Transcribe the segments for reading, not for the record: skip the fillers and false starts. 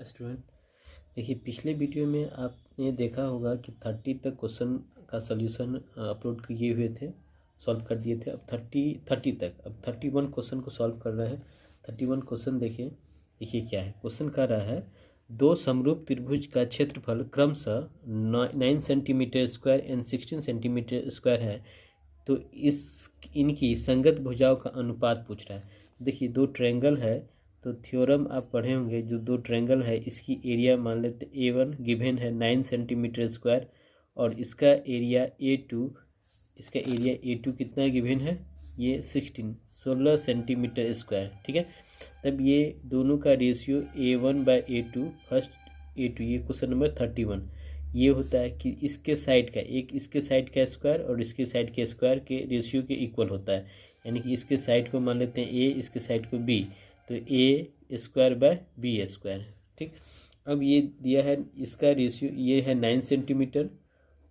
Student, देखिए पिछले video में आपने देखा होगा कि 30 तक क्वेश्चन का सॉल्यूशन अपलोड किए हुए थे, सॉल्व कर दिए थे। अब 30 तक, अब 31 क्वेश्चन को सॉल्व कर रहे हैं। 31 क्वेश्चन देखिए क्या है। क्वेश्चन कर रहा है, दो समरूप त्रिभुज का क्षेत्रफल क्रमशः 9 centimetre square and 16 centimetre square है, तो इनकी संगत भुजाओं का अनुपात पूछ रहा है। देखिए दो ट्रायंगल है, तो थ्योरम आप पढ़े होंगे। जो दो ट्रायंगल है इसकी एरिया मान लेते A1 गिवन है 9 सेंटीमीटर स्क्वायर और इसका एरिया A2 कितना गिवन है, ये 16 सेंटीमीटर स्क्वायर। ठीक है, तब ये दोनों का रेशियो A1/A2 फर्स्ट A2, ये क्वेश्चन नंबर 31 ये होता है कि इसके साइड का इसके साइड का स्क्वायर और इसके साइड के स्क्वायर के रेशियो के इक्वल होता है। यानी कि इसके साइड को मान लेते हैं A, इसके साइड को B, तो A²/B²। ठीक, अब ये दिया है, इसका रेशियो ये है 9 सेंटीमीटर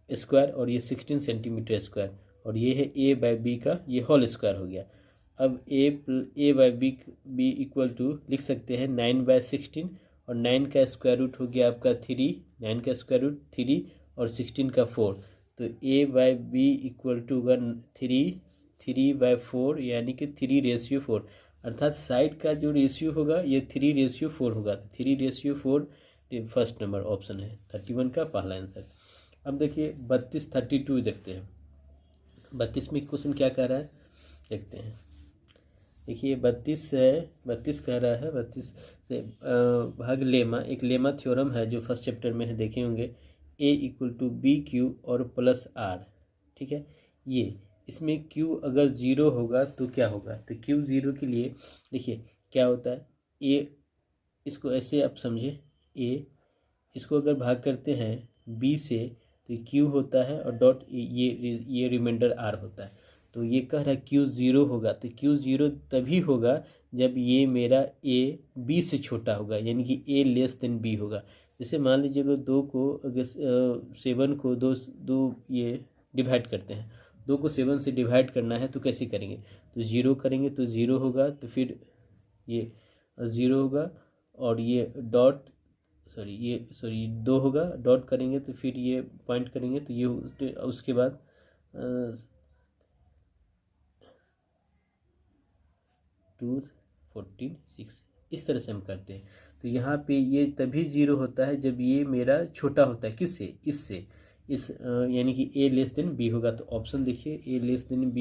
स्क्वायर और ये 16 सेंटीमीटर स्क्वायर और ये है A/B का ये होल स्क्वायर हो गया। अब A/B इक्वल टू लिख सकते हैं 9/16 और 9 का स्क्वायर रूट हो गया आपका 3, 9 का स्क्वायर रूट 3 और 16 का 4, तो A/B इक्वल टू 3/4 यानी कि 3/4, अर्थात साइड का जो रेशियो होगा ये 3/4 होगा। तो 3/4 फर्स्ट नंबर ऑप्शन है 31 का पहला आंसर। अब देखिए 32 देखते हैं। 32 में क्वेश्चन क्या कह रहा है देखते हैं। देखिए 32 कह रहा है, 32 से भाग लेमा, एक लेमा थ्योरम है जो फर्स्ट चैप्टर में है, देखे होंगे। A=BQ और प्लस R। ठीक है, ये इसमें Q अगर 0 होगा तो क्या होगा, तो Q 0 के लिए देखिए क्या होता है। A, इसको ऐसे आप समझे, A इसको अगर भाग करते हैं B से तो Q होता है और डॉट ये रिमाइंडर R होता है। तो ये कह रहा है Q 0 होगा, तो Q 0 तभी होगा जब ये मेरा A B से छोटा होगा, यानी कि A < B होगा। जैसे मान लीजिए अगर 2 को अगर 7 को दो ये डिवाइड करते हैं, 2 को 7 से डिवाइड करना है तो कैसे करेंगे, तो 0 करेंगे तो 0 होगा, तो फिर ये 0 होगा और ये डॉट सॉरी 2 होगा, डॉट करेंगे तो फिर ये पॉइंट करेंगे तो ये उसके बाद 2 14 6 इस तरह से हम करते हैं। तो यहाँ पे ये तभी 0 होता है जब ये मेरा छोटा होता है, किससे, इससे, यानी कि A < B होगा। तो ऑप्शन देखिए A B,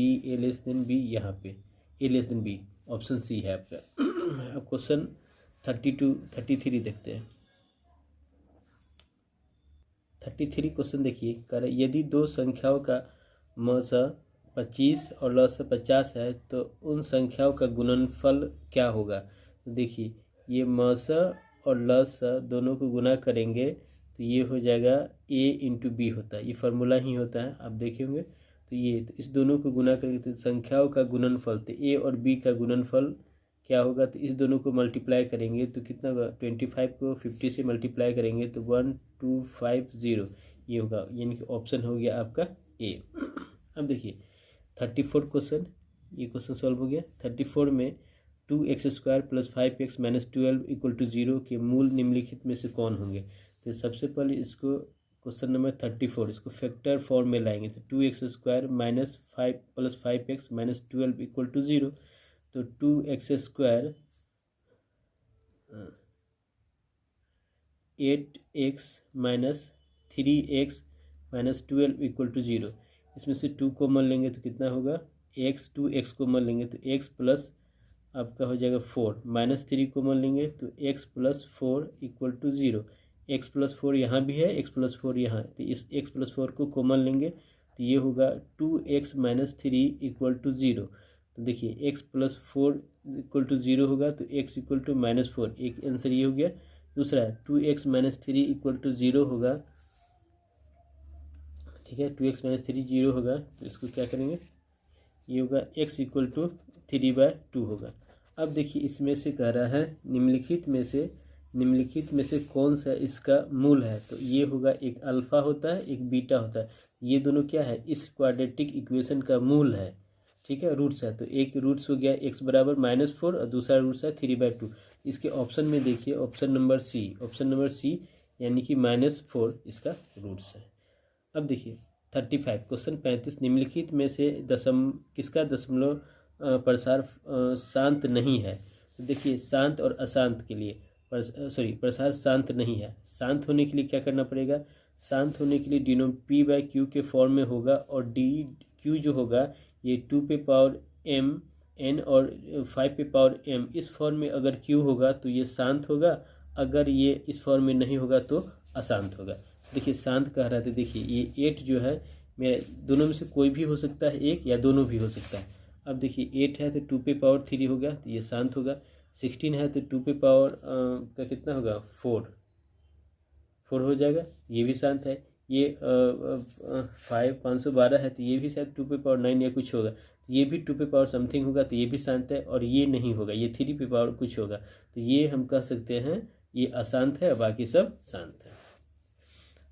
यहाँ पे A B, ऑप्शन सी है आपका। अब क्वेश्चन 33 देखते हैं। 33 क्वेश्चन देखिए कर, यदि दो संख्याओं का म 25 और ल 50 है तो उन संख्याओं का गुणनफल क्या होगा। तो देखिए ये म और ल दोनों को गुना करेंगे तो ये हो जाएगा A × B होता है, ये फार्मूला ही होता है, आप देखे होंगे। तो ये तो इस दोनों को गुना करेंगे तो संख्याओं का गुणनफल, तो A और B का गुणनफल क्या होगा, तो इस दोनों को मल्टीप्लाई करेंगे तो कितना होगा, 25 को 50 से मल्टीप्लाई करेंगे तो 1250 ये होगा, यानी कि ऑप्शन हो गया आपका A। अब देखिए 34 क्वेश्चन, ये क्वेश्चन सॉल्व हो गया। 34 में 2x² + 5x - 12 = 0 के मूल निम्नलिखित में से कौन होंगे। तो सबसे पहले इसको क्वेश्चन नंबर 34 इसको फैक्टर फॉर्म में लाएंगे, तो 2x² - 5 + 5x - 12 = 0, तो 2x² 8x - 3x - 12 = 0। इसमें से 2 कॉमन लेंगे तो कितना होगा, 2x कॉमन लेंगे तो x प्लस आपका हो जाएगा 4, -3 कॉमन लेंगे तो x + 4 = 0। x + 4 यहाँ भी है, x + 4 यहाँ, तो इस x + 4 को कॉमन लेंगे तो ये होगा 2x - 3 = 0। तो देखिए x + 4 = 0 होगा तो x = -4, एक आंसर ये हो गया। दूसरा 2x - 3 = 0 होगा, ठीक है, 2x - 3 0 होगा, तो इसको क्या करेंगे, ये होगा x = 3/2 होगा। अब देखिए इसमें से कह रहा है निम्नलिखित में से कौन सा इसका मूल है, तो ये होगा, एक अल्फा होता है एक बीटा होता है, ये दोनों क्या है, इस क्वाड्रेटिक इक्वेशन का मूल है। ठीक है, रूट्स है, तो एक रूट्स हो गया x = -4 और दूसरा रूट्स है 3/2। इसके ऑप्शन में देखिए ऑप्शन नंबर सी यानी कि -4 इसका रूट्स है। अब देखिए 35 क्वेश्चन 35 निम्नलिखित में से किसका दशमलव प्रसार शांत नहीं है। तो देखिए शांत और अशांत के लिए प्रसार शांत नहीं है। शांत होने के लिए क्या करना पड़ेगा, शांत होने के लिए डिनो P/Q के फॉर्म में होगा और Q जो होगा ये 2m n और 5m इस फॉर्म में अगर Q होगा तो ये शांत होगा, अगर ये इस फॉर्म में नहीं होगा तो अशांत होगा। देखिए शांत कह रहा था, देखिए ये 8 जो है मेरे दोनों में से कोई भी हो सकता है, एक या दोनों भी हो सकता है। अब देखिए 8 है तो 2p/3 होगा तो ये शांत होगा। 16 है तो 2p का कितना होगा 4 हो जाएगा, ये भी शांत है। ये 512 है तो ये भी शायद 2p/9 या कुछ होगा, ये भी 2p समथिंग होगा तो ये भी शांत है। और ये नहीं होगा, ये 3p कुछ होगा, तो ये हम कह सकते हैं ये अशांत है, बाकी सब शांत है।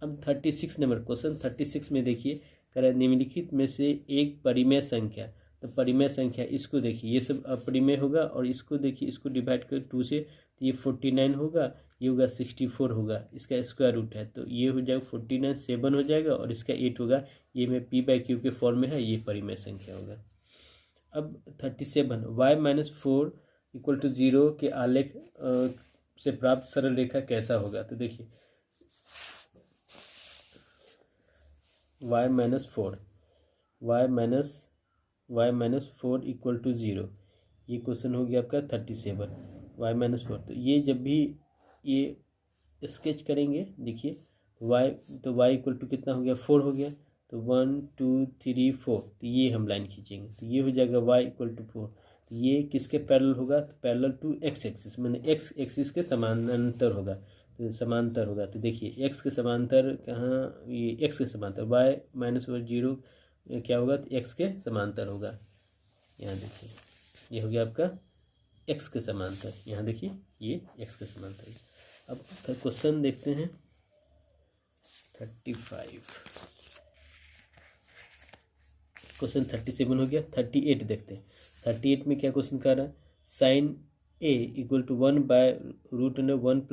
अब 36 नंबर क्वेश्चन 36 में देखिए कह रहा है निम्नलिखित में से एक परिमेय संख्या। तो परिमेय संख्या इसको देखिए, ये सब अपरिमेय होगा और इसको देखिए, इसको डिवाइड कर 2 से तो ये 49 होगा, ये होगा 64 होगा, इसका स्क्वायर रूट है तो ये हो जाएगा 49 7 हो जाएगा और इसका 8 होगा। ये में P/Q के फॉर्म में है, ये परिमेय संख्या होगा। अब 37 y-4 = 0 के आलेख से प्राप्त सरल रेखा कैसा होगा। तो देखिए y-4 = 0, ये क्वेश्चन हो गया आपका 37 y-4। तो ये जब भी ये स्केच करेंगे देखिए तो y = कितना हो गया 4 हो गया, तो 1 2 3 4 तो ये हम लाइन खींचेंगे तो ये हो जाएगा y = 4। तो ये किसके पैरेलल होगा, तो पैरेलल टू x एक्सिस, मैंने x एक्सिस के समानांतर होगा, तो समांतर होगा। तो देखिए x के समांतर कहाँ, ये x के समांतर y-0 क्या होगा तो x के समांतर होगा। यहाँ देखिए ये हो गया आपका x के समांतर, यहाँ देखिए ये x के समांतर। अब क्वेश्चन देखते हैं 35, क्वेश्चन 37 हो गया। 38 देखते हैं। 38 में क्या क्वेश्चन कर रहा है, sin a = 1/√1 +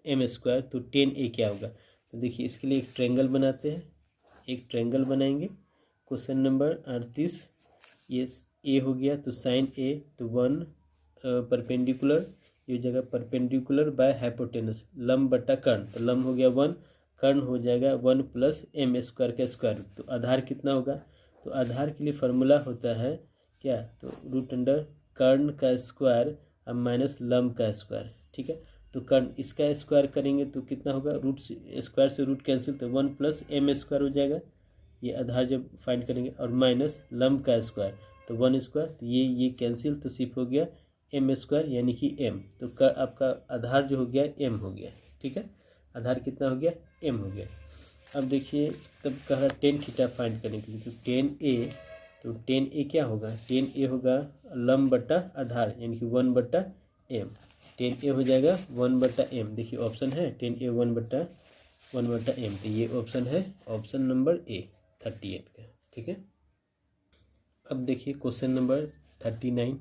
m², तो 10a क्या होगा। तो देखिए इसके लिए एक ट्रायंगल बनाते हैं, एक ट्रायंगल बनाएंगे। क्वेश्चन नंबर 38, ये a हो गया तो sin a तो 1 परपेंडिकुलर, ये जगह परपेंडिकुलर बाय हाइपोटेनस, लंब बटा कर्ण, तो लंब हो गया 1, कर्ण हो जाएगा 1 + m² का स्क्वायर रूट। तो आधार कितना होगा, तो आधार के लिए फार्मूला होता है क्या, तो √अंडर कर्ण का स्क्वायर अब माइनस लंब का स्क्वायर, ठीक है। तो कर्ण इसका स्क्वायर करेंगे तो कितना होगा, रूट स्क्वायर से रूट कैंसिल, तो 1 + m² हो जाएगा, ये आधार जब फाइंड करेंगे, और माइनस लंब का स्क्वायर तो 1², तो ये कैंसिल, तो सिर्फ हो गया m² यानी कि m। तो आपका आधार जो हो गया m हो गया, ठीक है। आधार कितना हो गया m हो गया। अब देखिए तब कह रहा 10θ फाइंड करने के लिए, तो 10a, तो 10a क्या होगा, 10a होगा लंब बटा आधार यानी कि 1/m, 10a हो जाएगा 1/m। देखिए ऑप्शन है 10a 1/m, तो ये ऑप्शन है ऑप्शन नंबर ए 38 का, ठीक है। अब देखिए क्वेश्चन नंबर 39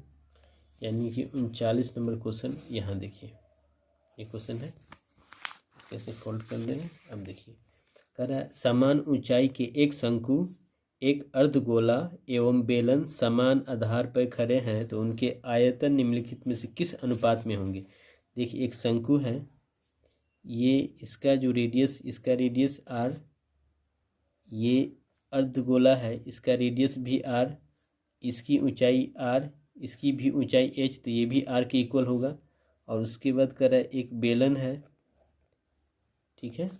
यानी कि 39 नंबर क्वेश्चन, यहाँ देखिए ये क्वेश्चन है, कैसे फोल्ड कर लेंगे। अब देखिए कह रहा है समान ऊंचाई के एक शंकु, एक अर्धगोला एवं बेलन समान आधार पर खड़े हैं तो उनके आयतन निम्नलिखित में से किस अनुपात में होंगे। देखिए एक शंकु है, ये इसका जो रेडियस, इसका रेडियस r, ये अर्धगोला है, इसका रेडियस भी r, इसकी ऊंचाई r, इसकी भी ऊंचाई h, तो ये भी r के इक्वल होगा। और उसके बाद कह रहा है एक बेलन है, ठीक है,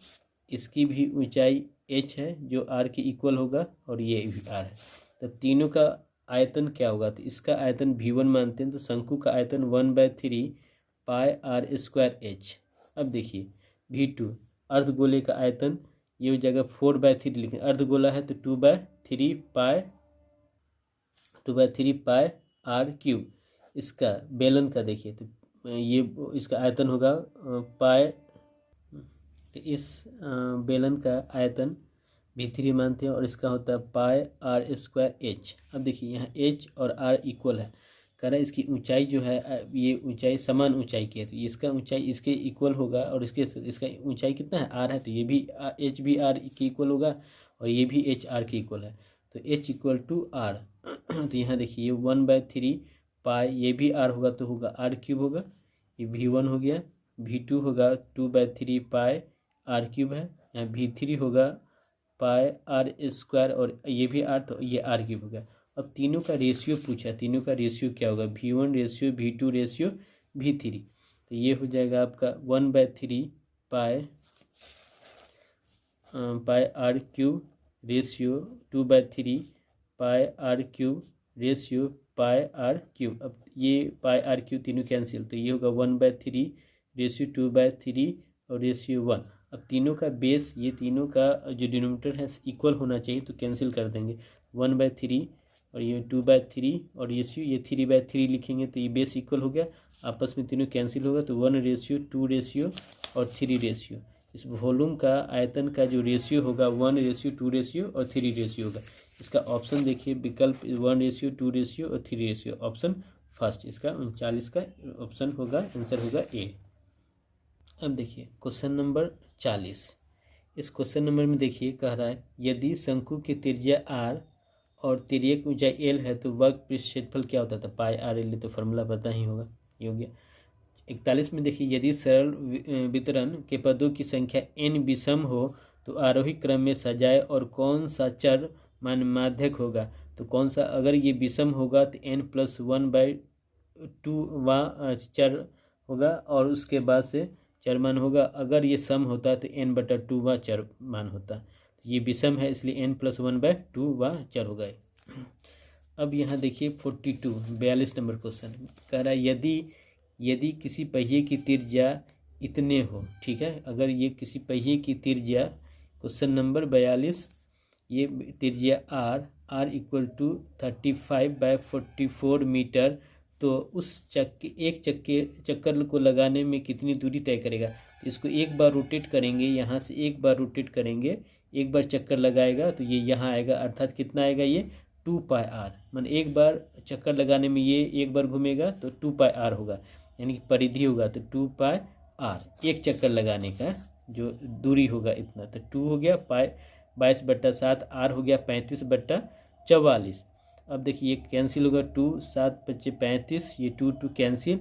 इसकी भी ऊंचाई h है जो r के इक्वल होगा, और ये भी r है। तब तीनों का आयतन क्या होगा, तो इसका आयतन v1 मानते हैं, तो शंकु का आयतन 1/3 πr²h। अब देखिए v2 अर्धगोले का आयतन, ये हो जाएगा 4/3 लिखें, अर्धगोला है तो 2/3 πr³। इसका बेलन का देखिए तो ये इसका आयतन होगा पाई, तो इस बेलन का आयतन v3 मानते हैं और इसका होता है πr²h। अब देखिए यहाँ h और r इक्वल है, कह रहा है इसकी ऊंचाई जो है ये ऊंचाई समान ऊंचाई की है, तो इसका ऊंचाई इसके इक्वल होगा और इसका ऊंचाई कितना है आर है, तो ये भी एच भी आर के इक्वल होगा और ये भी एच आर के इक्वल है, तो एच इक्वल टू आर। तो यहाँ देखिए ये 1/3 पाई, ये भी आर होगा तो होगा आर क्यूब होगा, ये V1 हो गया, V2 होगा 2/3 पाई आर क्यूब है, यहाँ V3 होगा पाई आर स्क्वायर और ये भी आर, तो ये आर क्यूब होगा। अब तीनों का रेशियो पूछा, तीनों का रेशियो क्या होगा, V1 ratio V2 ratio V3, तो ये हो जाएगा आपका 1/3 pi R cube ratio 2/3 pi R cube ratio pi R cube. अब ये पाई आर क्यूब तीनों कैंसिल, तो ये होगा 1/3 रेशियो 2/3 और रेशियो 1। अब तीनों का बेस, ये तीनों का जो डिनोमिनेटर है इक्वल होना चाहिए, तो कैंसिल कर देंगे 1/3 और ये 2/3 और रेशियो ये 3/3 लिखेंगे, तो ये बेस इक्वल हो गया, आपस में तीनों कैंसिल होगा, तो 1 रेशियो 2 रेशियो और 3 रेशियो। इस वॉल्यूम का आयतन का जो रेशियो होगा 1 रेशियो 2 रेशियो और 3 रेशियो होगा। इसका ऑप्शन देखिए विकल्प 1 रेशियो 2 रेशियो और 3 रेशियो, ऑप्शन फर्स्ट इसका 39 का ऑप्शन होगा, आंसर होगा ए। अब देखिए क्वेश्चन नंबर 40। इस क्वेश्चन नंबर में देखिए कह रहा है यदि शंकु की त्रिज्या r और तिर्यक ऊंचाई l है तो वर्ग पृष्ठ क्षेत्रफल क्या होता था, पाई आर एल, तो फॉर्मूला पता ही होगा, ये हो गया। 41 में देखिए यदि सरल वितरण के पदों की संख्या n विषम हो तो आरोही क्रम में सजाए और कौन सा चर मान माध्यक होगा, तो कौन सा, अगर ये विषम होगा तो n+1/2 वहाँ चर होगा और उसके बाद से चर मान होगा, अगर ये सम होता है तो n/2 वहाँ चर मान होता, तो ये विषम है इसलिए n+1/2 वहाँ चर होगा। अब यहाँ देखिए 42 नंबर क्वेश्चन कह रहा है यदि किसी पहिए की त्रिज्या इतने हो, ठीक है, अगर ये किसी पहिए की त्रिज्या, क्वेश्चन नंबर 42, ये त्रिज्या r इक्वल टू 35/44 मीटर, तो उस चक्कर को लगाने में कितनी दूरी तय करेगा, तो इसको एक बार रोटेट करेंगे, यहाँ से एक बार रोटेट करेंगे, एक बार चक्कर लगाएगा तो ये यहाँ आएगा, अर्थात कितना आएगा ये 2πr, मान एक बार चक्कर लगाने में ये एक बार घूमेगा तो 2πr होगा, यानी कि परिधि होगा, तो 2πr एक चक्कर लगाने का जो दूरी होगा इतना, तो 2 हो गया पाई 22/7, r हो गया 35/44। अब देखिए ये कैंसिल होगा, 2 7 5 35, ये 2 कैंसिल,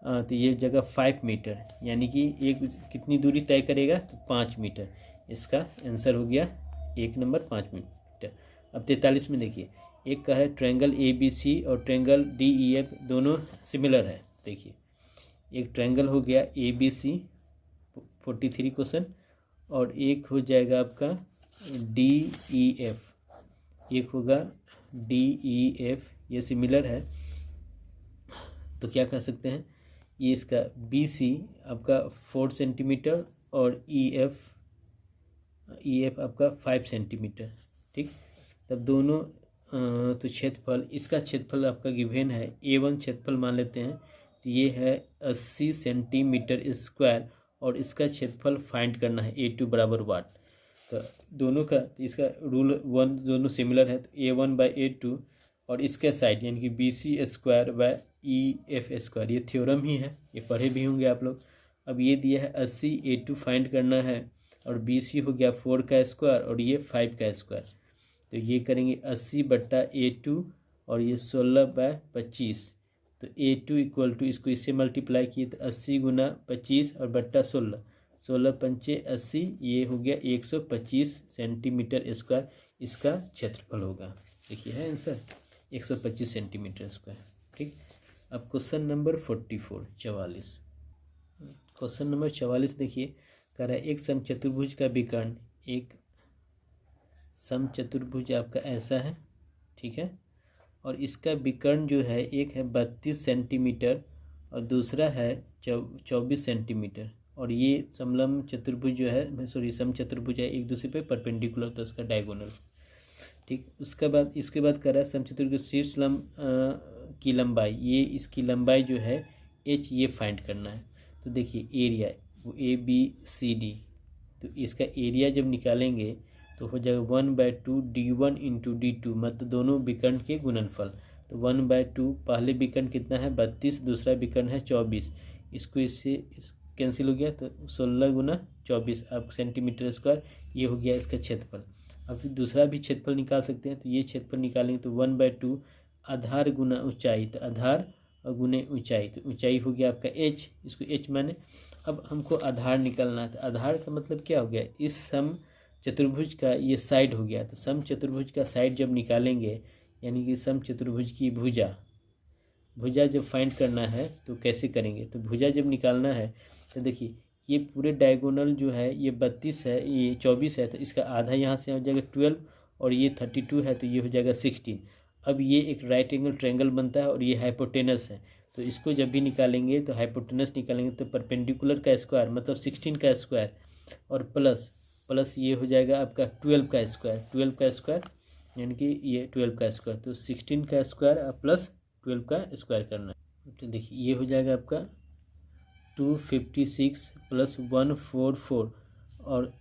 तो ये जगह 5 मीटर, यानी कि एक कितनी दूरी तय करेगा, तो 5 मीटर, इसका आंसर हो गया 1 नंबर 5 मीटर। अब 43 में देखिए एक का है ट्रायंगल ABC और ट्रायंगल DEF दोनों सिमिलर है, देखिए एक ट्रायंगल हो गया ABC 43 क्वेश्चन और एक हो जाएगा आपका DEF, एक होगा DEF, ये सिमिलर है, तो क्या कह सकते हैं, ये इसका BC आपका 4 सेंटीमीटर और EF आपका 5 सेंटीमीटर, ठीक। तब दोनों तो क्षेत्रफल, इसका क्षेत्रफल आपका गिवन है A1 क्षेत्रफल मान लेते हैं, तो ये है 80 सेंटीमीटर स्क्वायर और इसका क्षेत्रफल फाइंड करना है A2 बराबर वाट, तो दोनों का इसका रूल 1 दोनों सिमिलर है, तो A1/A2 और इसके साइड यानी कि BC² स्क्वायर, ये थ्योरम ही है, ये पढ़े भी होंगे आप लोग। अब ये दिया है 80, A2 फाइंड करना है और BC हो गया 4 का स्क्वायर और ये 5 का स्क्वायर, तो ये करेंगे 80/A2 और ये 16/25, तो A2 इक्वल टू इसको इससे मल्टीप्लाई किए तो 80 × 25 और बट्टा 16, 16×5 80, ये हो गया 125 सेंटीमीटर स्क्वायर इसका क्षेत्रफल होगा, देखिए है आंसर 125 सेंटीमीटर स्क्वायर, ठीक। अब क्वेश्चन नंबर 44 क्वेश्चन नंबर 44 देखिए कह रहा है एक समचतुर्भुज का विकर्ण, एक समचतुर्भुज आपका ऐसा है, ठीक है, और इसका विकर्ण जो है एक है 32 सेंटीमीटर और दूसरा है 24 सेंटीमीटर, और ये समलंब चतुर्भुज जो है समचतुर्भुज है एक दूसरे पे परपेंडिकुलर, तो उसका डायगोनल, ठीक। उसके बाद इसके बाद कर रहा है समचतुर्भुज शीर्ष लंब की लंबाई, ये इसकी लंबाई जो है h ये फाइंड करना है, तो देखिए एरिया वो ABCD, तो इसका एरिया जब निकालेंगे तो हो जाएगा 1/2 D1 × D2, मतलब दोनों विकर्ण के गुणनफल, तो 1/2 पहले विकर्ण कितना है 32, दूसरा विकर्ण है 24, इसको इससे कैंसिल हो गया तो 16 गुना 24 आप सेंटीमीटर स्क्वायर, ये हो गया इसका क्षेत्रफल। अब फिर दूसरा भी क्षेत्रफल निकाल सकते हैं, तो ये क्षेत्रफल निकालेंगे तो 1/2 आधार गुना ऊंचाई, तो आधार और गुने ऊंचाई, तो ऊंचाई हो गया आपका h, इसको h माने। अब हमको आधार निकालना है, तो आधार का मतलब क्या हो गया, इस सम चतुर्भुज का ये साइड हो गया, तो सम चतुर्भुज का साइड जब निकालेंगे, यानी कि सम चतुर्भुज की भुजा जब फाइंड करना है तो कैसे करेंगे, तो भुजा जब निकालना है तो देखिए ये पूरे डायगोनल जो है ये 32 है, ये 24 है, तो इसका आधा यहाँ से हो जाएगा 12, और ये 32 है तो ये हो जाएगा 16। अब ये एक राइट एंगल ट्रायंगल बनता है और ये हाइपोटेनस है, तो इसको जब भी निकालेंगे तो हाइपोटेनस निकालेंगे तो परपेंडिकुलर का स्क्वायर मतलब 16 का स्क्वायर, और प्लस ये हो जाएगा आपका 12 का स्क्वायर, यानी कि ये 12 का स्क्वायर, तो 16 का स्क्वायर प्लस 12 का स्क्वायर करना है। तो देखिए ये हो जाएगा आपका 256 प्लस 144, और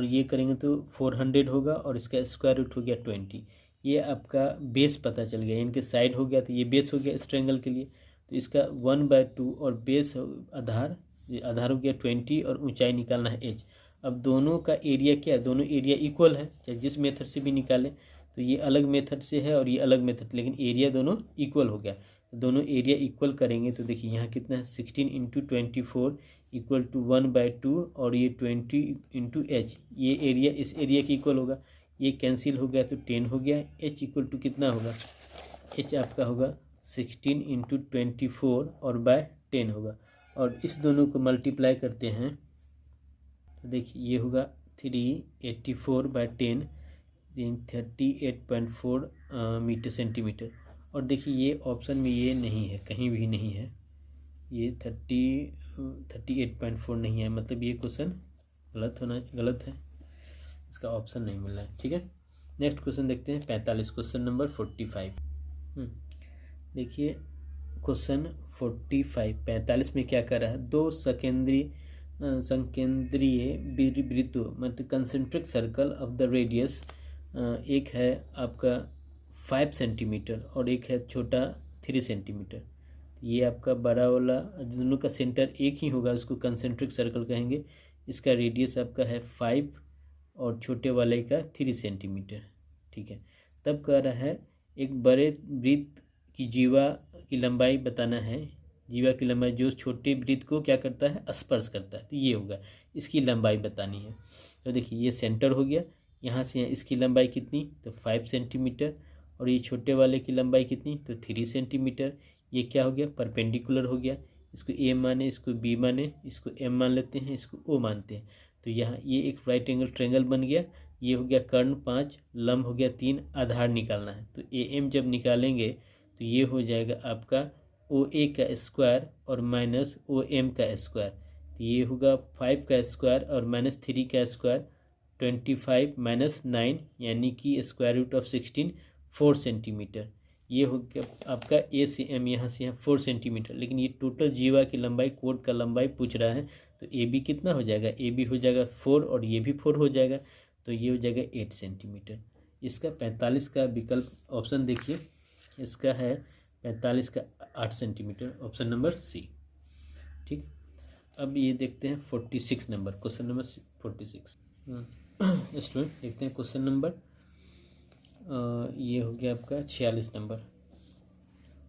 ये करेंगे तो 400 होगा, और इसका स्क्वायर रूट हो गया 20। ये आपका बेस पता चल गया, इनके साइड हो गया, तो ये बेस हो गया इस ट्रायंगल के लिए, तो इसका 1/2 और बेस आधार हो गया 20, और ऊंचाई निकालना है h। अब दोनों का एरिया क्या है, दोनों एरिया इक्वल है, चाहे जिस मेथड से भी निकालें, तो ये अलग मेथड से है और ये अलग मेथड, लेकिन एरिया दोनों इक्वल हो गया, दोनों एरिया इक्वल करेंगे तो देखिए यहाँ कितना है 16 × 24 इक्वल टू 1/2, और ये 20 × h, ये एरिया इस एरिया की इक्वल होगा, ये कैंसिल हो गया तो 10 हो गया, h इक्वल टू कितना होगा, h आपका होगा 16 × 24 और बाय 10 होगा, और इस दोनों को मल्टीप्लाई करते हैं तो देखिए ये होगा 384/10, 38.4 मीटर सेंटीमीटर। और देखिए ये ऑप्शन में ये नहीं है, कहीं भी नहीं है, ये 38.4 नहीं है, मतलब ये क्वेश्चन गलत है, इसका ऑप्शन नहीं मिल रहा है। ठीक है, नेक्स्ट क्वेश्चन देखते हैं 45, क्वेश्चन नंबर 45। देखिए क्वेश्चन 45 में क्या कर रहा है, दो संकेंद्रीय वृत्तों मतलब concentric circle of the radius, एक है आपका 5 सेंटीमीटर और एक है छोटा 3 सेंटीमीटर। ये आपका बड़ा वाला दोनों का सेंटर एक ही होगा, उसको कंसेंट्रिक सर्कल कहेंगे। इसका रेडियस आपका है 5 और छोटे वाले का 3 सेंटीमीटर। ठीक है, तब कह रहा है एक बड़े वृत्त की जीवा की लंबाई बताना है, जीवा की लंबाई जो छोटे वृत्त को क्या करता है, स्पर्श करता है, तो ये होगा, इसकी लंबाई बतानी है। तो देखिए ये सेंटर हो गया, यहाँ से इसकी लंबाई कितनी, तो 5 सेंटीमीटर, और ये छोटे वाले की लंबाई कितनी, तो 3 सेंटीमीटर। ये क्या हो गया, परपेंडिकुलर हो गया, इसको ए माने, इसको बी माने, इसको एम मान लेते हैं, इसको ओ मानते हैं, तो यहाँ ये एक राइट एंगल ट्रायंगल बन गया। ये हो गया कर्ण 5, लंब हो गया 3, आधार निकालना है, तो ए एम जब निकालेंगे तो ये हो जाएगा आपका ओ ए का स्क्वायर और माइनस ओ एम का स्क्वायर, तो ये होगा 5 का स्क्वायर और माइनस 3 का स्क्वायर, 25 माइनस 9 यानी कि स्क्वायर रूट ऑफ 16, 4 सेंटीमीटर। ये हो गया आपका ए से एम, यहाँ से यहाँ 4 सेंटीमीटर, लेकिन ये टोटल जीवा की लंबाई, कोड का लंबाई पूछ रहा है, तो ए बी कितना हो जाएगा, ए बी हो जाएगा 4 और ये भी 4 हो जाएगा, तो ये हो जाएगा 8 सेंटीमीटर। इसका 45 का विकल्प ऑप्शन देखिए, इसका है 45 का 8 सेंटीमीटर, ऑप्शन नंबर सी। ठीक, अब ये देखते हैं 46 नंबर, क्वेश्चन नंबर 46। स्टूडेंट देखते हैं क्वेश्चन नंबर, ये हो गया आपका 46 नंबर,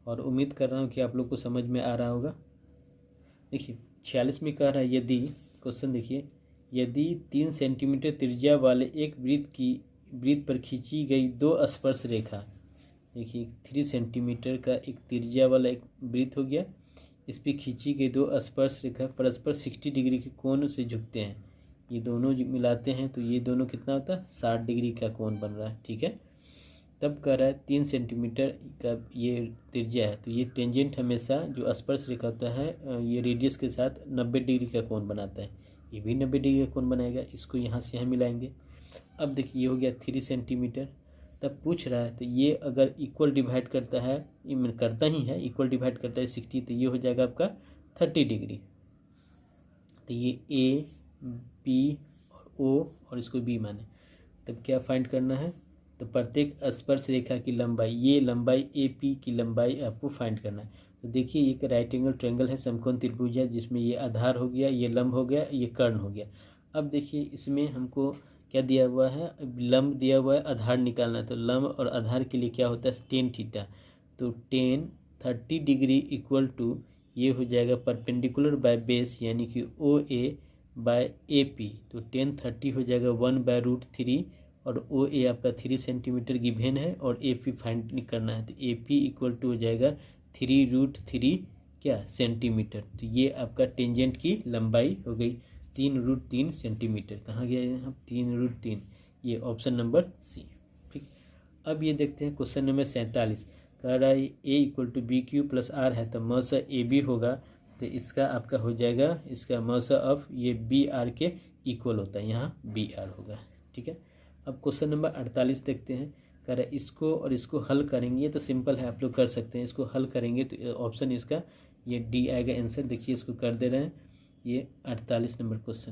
और उम्मीद कर रहा हूँ कि आप लोग को समझ में आ रहा होगा। देखिए 46 में कह रहा है, यदि क्वेश्चन देखिए, यदि 3 सेंटीमीटर त्रिज्या वाले एक वृत्त पर खींची गई दो स्पर्श रेखा, देखिए 3 सेंटीमीटर का एक त्रिज्या वाला एक वृत्त हो गया, इस पर खींची गई दो स्पर्श रेखा परस्पर 60 डिग्री के कोण से झुकते हैं, ये दोनों मिलाते हैं तो ये दोनों कितना होता है, 60 डिग्री का कोण बन रहा है। ठीक है, तब कह रहा है 3 सेंटीमीटर का ये त्रिज्या है, तो ये टेंजेंट हमेशा जो स्पर्श रेखा होता है ये रेडियस के साथ 90 डिग्री का कोण बनाता है, ये भी 90 डिग्री का कोण बनाएगा, इसको यहाँ से यहाँ मिलाएंगे। अब देखिए ये हो गया 3 सेंटीमीटर, तब पूछ रहा है तो ये अगर इक्वल डिवाइड करता है, ये करता ही है, इक्वल डिवाइड करता है 60, तो ये हो जाएगा आपका 30 डिग्री। तो ये ए बी और ओ और इसको बी माने, तब क्या फाइंड करना है, तो प्रत्येक स्पर्श रेखा की लंबाई, ये लंबाई ए पी की लंबाई आपको फाइंड करना है। तो देखिए एक राइट एंगल ट्रायंगल है, समकोण त्रिभुज है, जिसमें ये आधार हो गया, ये लंब हो गया, ये कर्ण हो गया। अब देखिए इसमें हमको क्या दिया हुआ है, लंब दिया हुआ है, आधार निकालना है। तो लंब और आधार के लिए क्या होता है, टेन थीटा। तो टेन 30 डिग्री इक्वल टू ये हो जाएगा परपेंडिकुलर बाय बेस, यानी कि ओ ए बाय ए पी। तो टेन 30 हो जाएगा 1/√3, और ओ ए आपका 3 सेंटीमीटर गिवन है, और ए पी फाइंड करना है। तो ए पी इक्वल टू हो जाएगा 3√3 क्या सेंटीमीटर। तो ये आपका टेंजेंट की लंबाई हो गई 3√3 सेंटीमीटर। कहाँ गया यहाँ 3√3, ये ऑप्शन नंबर सी। ठीक, अब ये देखते हैं क्वेश्चन नंबर 47। कह रहा है A equal to B Q plus R है, तो मौसा ए बी होगा, तो इसका आपका हो जाएगा, इसका मौसा ऑफ ये बी आर के इक्वल होता है, यहाँ बी आर होगा। ठीक है, अब क्वेश्चन नंबर 48 देखते हैं। कह रहा है इसको और इसको हल करेंगे, तो सिंपल है, आप लोग कर सकते हैं। इसको हल करेंगे तो ऑप्शन इसका ये डी आएगा आंसर। देखिए इसको कर दे रहे हैं, ये 48 नंबर क्वेश्चन।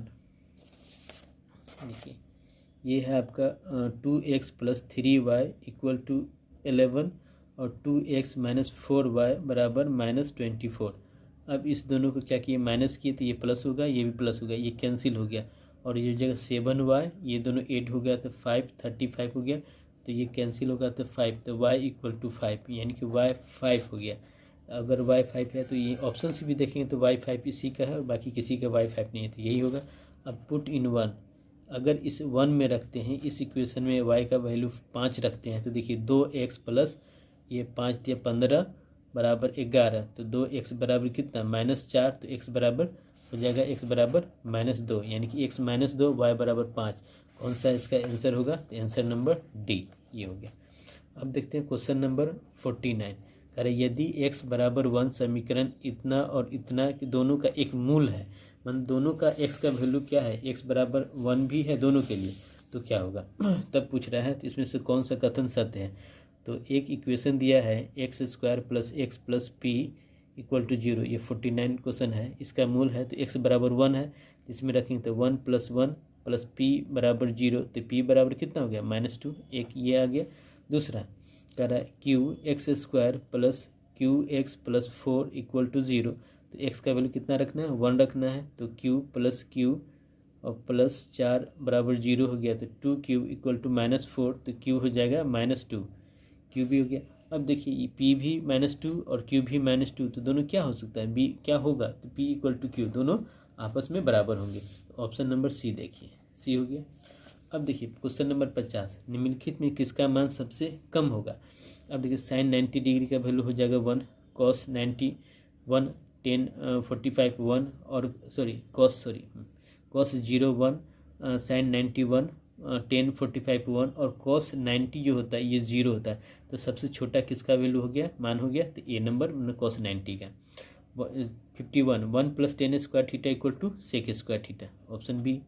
देखिए ये है आपका 2x + 3y = 11 और 2x - 4y = -24। अब इस दोनों को क्या किए, माइनस किए, तो ये प्लस होगा, ये भी प्लस होगा, ये कैंसिल हो गया। और ये जगह 7y, ये दोनों 8 हो गया, तो 35 हो गया, तो ये कैंसिल होगा, तो 5। तो y = 5, यानी कि y 5 हो गया। अगर y 5 है तो ये ऑप्शन से भी देखेंगे तो y 5 इसी का है, और बाकी किसी का y 5 नहीं है, तो यही होगा। अब पुट इन 1, अगर इस 1 में रखते हैं, इस इक्वेशन में y का वैल्यू 5 रखते हैं, तो देखिए 2x प्लस ये 5 दिया 15 बराबर 11। तो 2x बराबर कितना, -4। तो x बराबर हो जाएगा, x बराबर -2, यानी कि x - 2 y बराबर 5। कौन सा इसका आंसर होगा, तो आंसर नंबर डी ये हो गया। अब देखते हैं क्वेश्चन नंबर 49। कह रहे यदि x बराबर 1 समीकरण इतना और इतना कि दोनों का एक मूल है, मतलब दोनों का x का वैल्यू क्या है, x बराबर 1 भी है दोनों के लिए, तो क्या होगा तब पूछ रहा है, तो इसमें से कौन सा कथन सत्य है। तो एक इक्वेशन दिया है x² + x + p = 0, ये 49 क्वेश्चन है। इसका मूल है तो x बराबर 1 है, इसमें रखेंगे तो 1 + 1 + p बराबर 0। तो p बराबर कितना हो गया, -2, एक ये आ गया। दूसरा कह रहा है qx² + qx + 4 = 0। तो x का वैल्यू कितना रखना है, 1 रखना है। तो q + q और +4 बराबर 0 हो गया, तो 2q = -4। तो q हो जाएगा -2, q भी हो गया। अब देखिए p भी -2 और q भी -2, तो दोनों क्या हो सकता है, b क्या होगा, तो p = q, दोनों आपस में बराबर होंगे। ऑप्शन नंबर सी देखिए, सी हो गया। अब देखिए क्वेश्चन नंबर 50, निम्नलिखित में किसका मान सबसे कम होगा। अब देखिए sin 90 डिग्री का वैल्यू हो जाएगा 1, cos 90 1, tan 45 1, और cos 0 1, sin 90 1, tan 45 1, और cos 90 जो होता है ये 0 होता है। तो सबसे छोटा किसका वैल्यू हो गया, मान हो गया, तो ए नंबर cos 90 का। 51 1 + tan² theta = sec² theta, option B.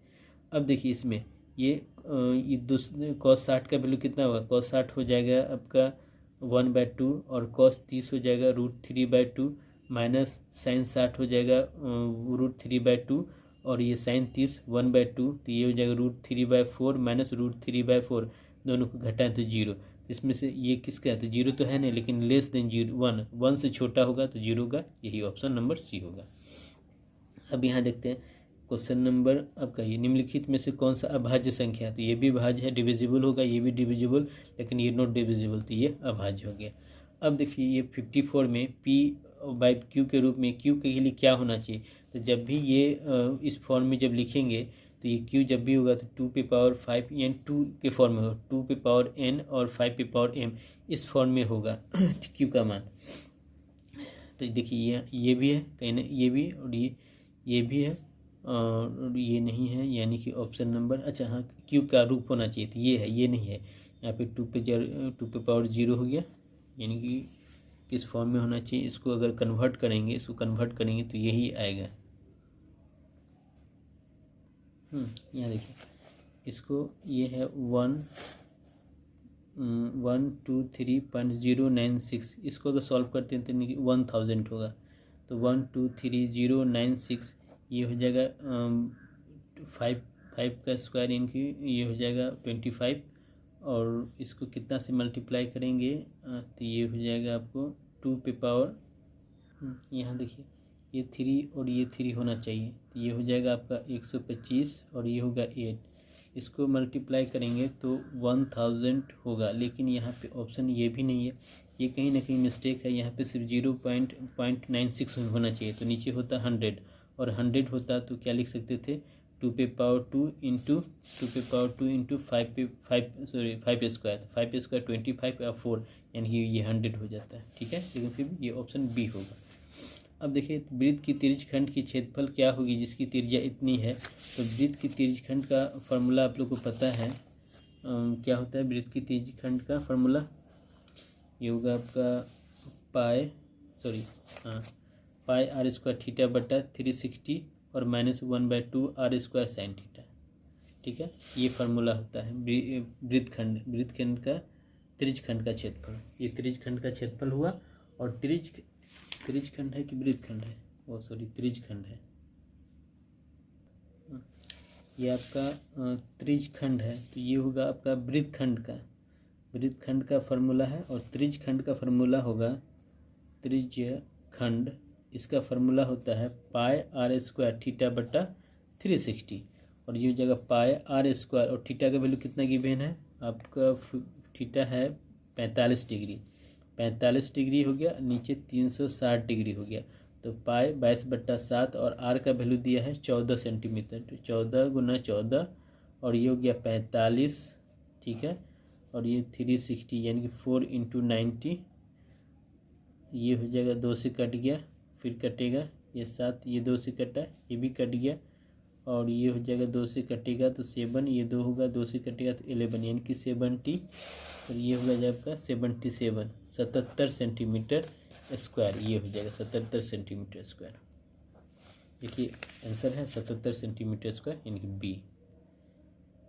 अब देखिए इसमें ये cos 60 का वैल्यू कितना होगा, cos 60 हो जाएगा आपका 1/2, और cos 30 हो जाएगा √3/2, माइनस sin 60 हो जाएगा √3/2, और ये sin 30 1/2, तो ये हो जाएगा √3/4 माइनस √3/4, दोनों को घटाएं तो 0। इसमें से ये किसका है, तो 0 तो है नहीं, लेकिन लेस देन 0 1 से छोटा होगा तो 0 होगा, यही ऑप्शन नंबर सी होगा। अब यहाँ देखते हैं क्वेश्चन नंबर आपका, ये निम्नलिखित में से कौन सा अभाज्य संख्या है। तो ये भी अभाज्य है, डिविजिबल होगा, ये भी डिविजिबल, लेकिन ये नॉट डिविजिबल, तो ये अभाज्य हो गया। अब देखिए ये 54 में p/q के रूप में q के लिए क्या होना चाहिए। तो जब भी ये इस फॉर्म में जब लिखेंगे, तो ये q जब भी होगा तो 2⁵ यानी 2 के फॉर्म में होगा, 2⁵n और 5⁵m इस फॉर्म में होगा q का मान। तो देखिए ये भी है कहीं ना, ये भी, और ये भी है, और ये नहीं है, यानी कि ऑप्शन नंबर, अच्छा हाँ क्यूब का रूप होना चाहिए, तो ये है, ये नहीं है। यहाँ पे 2⁵0 हो गया, यानी कि किस फॉर्म में होना चाहिए। इसको अगर कन्वर्ट करेंगे, तो यही आएगा। यहाँ देखिए इसको, ये है 123.096, इसको अगर सॉल्व करते हैं तो 1000 होगा। तो 123.096 ये हो जाएगा 5 का स्क्वायर, इनकी ये हो जाएगा 25, और इसको कितना से मल्टीप्लाई करेंगे तो ये हो जाएगा आपको 2 पे पावर, यहाँ देखिए ये 3 और ये 3 होना चाहिए, तो ये हो जाएगा आपका 125 और ये होगा 8। इसको मल्टीप्लाई करेंगे तो 1000 होगा, लेकिन यहाँ पे ऑप्शन ये भी नहीं है, ये कहीं ना कहीं मिस्टेक है। यहाँ पे सिर्फ 0.96 होना चाहिए, तो नीचे होता 100 और 100 होता तो क्या लिख सकते थे 2 पे पावर 2 इंटू 5 स्क्वायर, 5 स्क्वायर 25 और 4 यानी कि ये 100 हो जाता है। ठीक है, लेकिन फिर भी ये ऑप्शन बी होगा। अब देखिए वृत्त की तिर्यकखंड की क्षेत्रफल क्या होगी जिसकी त्रिज्या इतनी है। तो वृत्त की तिर्यकखंड का फॉर्मूला आप लोग को पता है, क्या होता है वृत्त की तिर्यकखंड का फॉर्मूला, ये होगा आपका पाई आर स्क्वायर थीटा बटा 360 और -1/2 आर स्क्वायर साइन थीटा। ठीक है, ये फार्मूला होता है वृत्तखंड का तिर्यकखंड का क्षेत्रफल। ये तिर्यकखंड का क्षेत्रफल हुआ, और तिर्यकखंड है कि वृत्तखंड है, तिर्यकखंड है, ये आपका तिर्यकखंड है, तो ये होगा आपका वृत्तखंड का फार्मूला है। और तिर्यकखंड का फार्मूला होगा तिर्यकखंड, इसका फार्मूला होता है पाई आर स्क्वायर थीटा बटा 360, और ये जगह पाई आर स्क्वायर और थीटा का वैल्यू कितना गिवन है आपका, थीटा है 45 डिग्री, 45 डिग्री हो गया, नीचे 360 डिग्री हो गया, तो पाई 22/7 और आर का वैल्यू दिया है 14 सेंटीमीटर, तो 14 × 14 और ये हो गया 45। ठीक है, और ये 360 यानी कि 4 × 90, ये हो जाएगा 2 से कट गया, फिर कटेगा ये 7, ये 2 से कटा, ये भी कट गया, और ये हो जाएगा 2 से कटेगा तो 7, ये 2 होगा, 2 से कटेगा तो 11 यानी कि 70, और ये होगा जब आपका 77 सेंटीमीटर स्क्वायर, ये हो जाएगा 77 सेंटीमीटर स्क्वायर। देखिए आंसर है 77 सेंटीमीटर स्क्वायर यानी कि बी।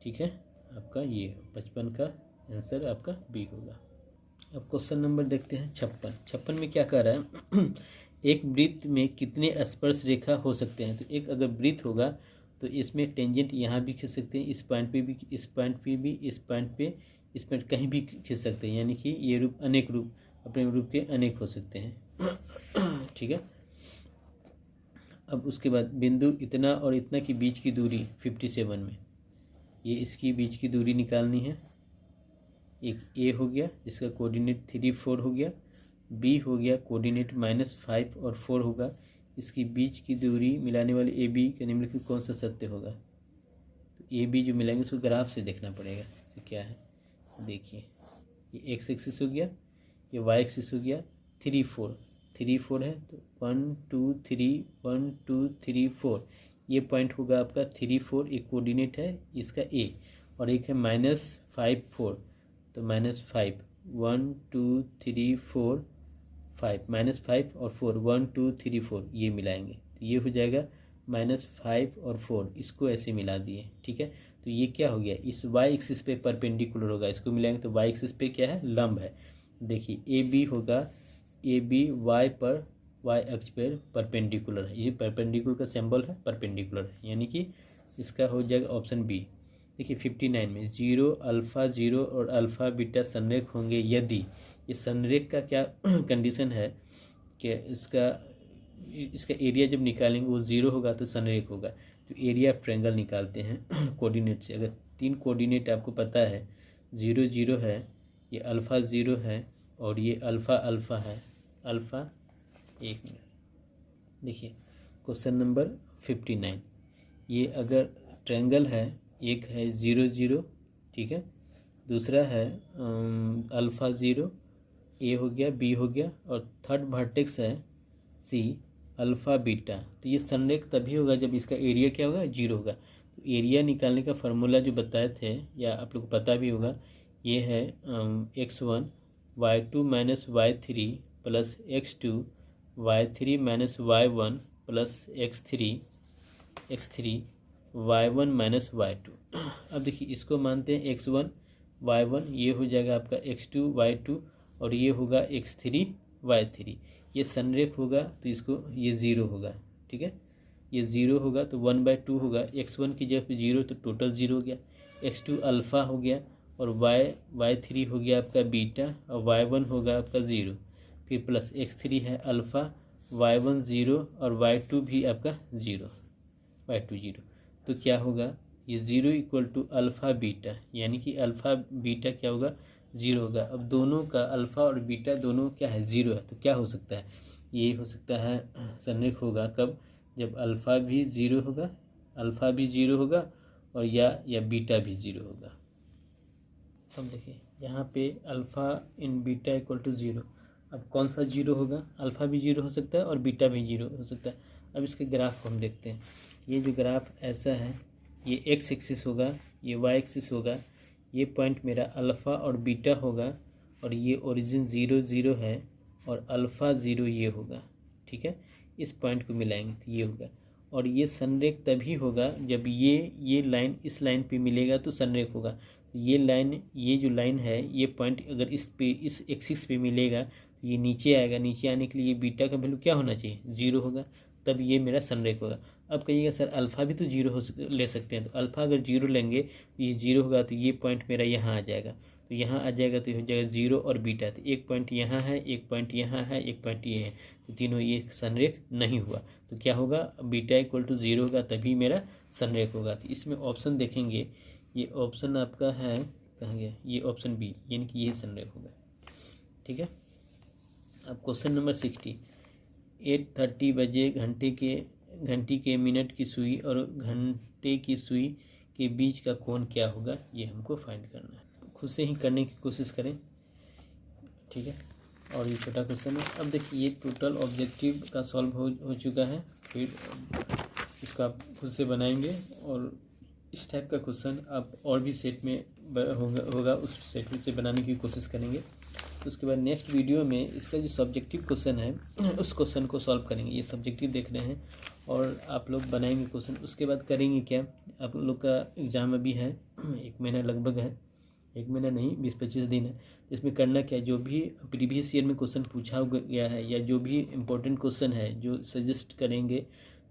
ठीक है, आपका ये 55 का आंसर आपका बी होगा। अब क्वेश्चन नंबर देखते हैं 56 में क्या कह रहा है एक वृत्त में कितने स्पर्श रेखा हो सकते हैं। तो एक अगर वृत्त होगा तो इसमें टेंजेंट यहाँ भी खींच सकते हैं, इस पॉइंट पे भी, इस पॉइंट पे भी, इस पॉइंट पे, इस पॉइंट कहीं भी खींच सकते हैं, यानी कि ये रूप अनेक रूप अपने रूप के अनेक हो सकते हैं। ठीक है, अब उसके बाद बिंदु इतना और इतना की बीच की दूरी 57 में, ये इसकी बीच की दूरी निकालनी है। एक ए हो गया जिसका कोऑर्डिनेट 3 4 हो गया, बी हो गया कोऑर्डिनेट -5 और 4 होगा, इसकी बीच की दूरी मिलाने वाले ए बी का निम्नलिखित कौन सा सत्य होगा। तो ए बी जो मिलाएंगे उसको ग्राफ से देखना पड़ेगा, तो क्या है देखिए, ये एक्स एक्सिस हो गया, ये वाई एक्सिस हो गया, 3 4 है, तो 1 2 3 1 2 3 4, ये पॉइंट होगा आपका 3 4, एक कोऑर्डिनेट है इसका ए, और एक है -5 4, तो -5 1 2 3 4 5, -5 और 4 1 2 3 4 ये मिलाएंगे, तो ये हो जाएगा -5 और 4, इसको ऐसे मिला दिए। ठीक है, तो ये क्या हो गया, इस y एक्सिस पे परपेंडिकुलर होगा, इसको मिलाएंगे तो y एक्सिस पे क्या है लंब है। देखिए ए बी होगा, ए बी वाई पर y अक्ष पर परपेंडिकुलर है, ये परपेंडिकुलर का सिंबल है, परपेंडिकुलर है, यानी कि इसका हो जाएगा ऑप्शन बी। देखिए 59 में 0 अल्फ़ा 0 और अल्फ़ा बीटा संरेख होंगे यदि, ये संरेख का क्या कंडीशन है कि इसका एरिया जब निकालेंगे वो 0 होगा तो संरेख होगा। तो एरिया ऑफ ट्रायंगल निकालते हैं कोऑर्डिनेट से। अगर 3 कोऑर्डिनेट आपको पता है, 0 0 है, ये अल्फ़ा 0 है और ये अल्फ़ा अल्फ़ा है, अल्फ़ा 1 मिनट। देखिए क्वेश्चन नंबर 59, ये अगर ट्रायंगल है, एक है 0 0, ठीक है, दूसरा है अल्फ़ा 0, ए हो गया, बी हो गया, और थर्ड वर्टेक्स है सी अल्फ़ा बीटा। तो ये संरेख तभी होगा जब इसका एरिया क्या होगा 0 होगा। तो एरिया निकालने का फार्मूला जो बताए थे, या आप लोग को पता भी होगा, ये है x1 y2 minus y3 plus x2 y3 minus y1 plus x3 y1 minus y2। अब देखिए इसको मानते हैं x1 y1, ये हो जाएगा आपका x2 y2 और ये होगा x3 y3। ये संरेख होगा तो इसको ये 0 होगा, ठीक है, ये 0 होगा तो 1/2 होगा, x1 की जगह पे 0 तो टोटल 0 हो गया, x2 अल्फ़ा हो गया और y3 हो गया आपका बीटा और y1 होगा आपका 0, फिर प्लस x3 है अल्फ़ा, y1 0 और y2 भी आपका 0, y2 0। तो क्या होगा, ये 0 इक्वल टू अल्फ़ा बीटा, यानी कि अल्फ़ा बीटा क्या होगा, 0 होगा। अब दोनों का अल्फ़ा और बीटा दोनों क्या है, 0 है। तो क्या हो सकता है, ये हो सकता है संरेख होगा कब, जब अल्फ़ा भी 0 होगा, अल्फ़ा भी 0 होगा और या बीटा भी 0 होगा। अब देखिए यहाँ पे alpha in beta equal to 0। अब कौन सा 0 होगा, अल्फ़ा भी 0 हो सकता है और बीटा भी 0 हो सकता है। अब इसके ग्राफ को हम देखते हैं। ये जो ग्राफ ऐसा है, ये एक्स एक्सिस होगा, ये वाई एक्सिस होगा, ये पॉइंट मेरा अल्फ़ा और बीटा होगा और ये ओरिजिन 0 0 है और अल्फ़ा 0 ये होगा। ठीक है, इस पॉइंट को मिलाएंगे तो ये होगा। और ये संरेख तभी होगा जब ये लाइन इस लाइन पे मिलेगा तो संरेख होगा। ये लाइन, ये जो लाइन है, ये पॉइंट अगर इस एक्सिस पे मिलेगा तो ये नीचे आएगा। नीचे आने के लिए बीटा का वैल्यू क्या होना चाहिए, 0 होगा, तब ये मेरा संरेख होगा। अब कहिएगा सर अल्फ़ा भी तो 0 ले सकते हैं, तो अल्फ़ा अगर 0 लेंगे तो ये 0 होगा, तो ये पॉइंट मेरा यहाँ आ जाएगा। तो यहाँ आ जाएगा तो हो जाएगा 0 और बीटा। तो एक पॉइंट यहाँ है, एक पॉइंट यहाँ है, एक पॉइंट ये है, तो तीनों ये संरेख नहीं हुआ। तो क्या होगा, बीटा इक्वल टू 0 होगा तभी मेरा संरेख होगा। तो इसमें ऑप्शन देखेंगे, ये ऑप्शन आपका है, कहाँ गया, ये ऑप्शन बी, यानी कि ये संरेख होगा। ठीक है। अब क्वेश्चन नंबर 60, 8:30 बजे घंटी के मिनट की सुई और घंटे की सुई के बीच का कोण क्या होगा, ये हमको फाइंड करना है। खुद से ही करने की कोशिश करें। ठीक है, और ये छोटा क्वेश्चन है। अब देखिए ये टोटल ऑब्जेक्टिव का सॉल्व हो चुका है, फिर इसको आप खुद से बनाएंगे और इस टाइप का क्वेश्चन आप और भी सेट में होगा, उस सेट से बनाने की कोशिश करेंगे। उसके बाद नेक्स्ट वीडियो में इसका जो सब्जेक्टिव क्वेश्चन है उस क्वेश्चन को सॉल्व करेंगे। ये सब्जेक्टिव देख रहे हैं और आप लोग बनाएंगे क्वेश्चन। उसके बाद करेंगे क्या, आप लोग का एग्ज़ाम अभी है, 1 महीना लगभग है, 1 महीना नहीं 20-25 दिन है। इसमें करना क्या, जो भी प्रीवियस ईयर में क्वेश्चन पूछा गया है या जो भी इम्पोर्टेंट क्वेश्चन है जो सजेस्ट करेंगे,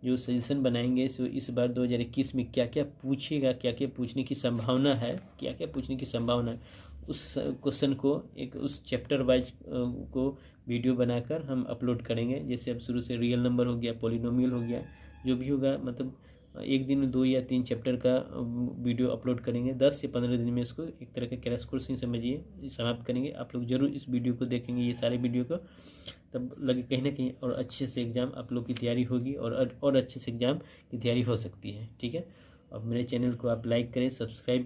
जो सजेशन बनाएंगे, सो इस बार 2021 में क्या क्या पूछेगा, क्या क्या पूछने की संभावना है, क्या क्या पूछने की संभावना है, उस क्वेश्चन को एक उस चैप्टर वाइज को वीडियो बनाकर हम अपलोड करेंगे। जैसे अब शुरू से रियल नंबर हो गया, पॉलिनोमियल हो गया, जो भी होगा, मतलब एक दिन में 2 या 3 चैप्टर का वीडियो अपलोड करेंगे। 10 से 15 दिन में इसको एक तरह का क्रैश कोर्स ही समझिए समाप्त करेंगे। आप लोग जरूर इस वीडियो को देखेंगे, ये सारे वीडियो को, तब लगे कहीं ना कहीं और अच्छे से एग्ज़ाम आप लोग की तैयारी होगी और अच्छे से एग्ज़ाम की तैयारी हो सकती है। ठीक है, और मेरे चैनल को आप लाइक करें, सब्सक्राइब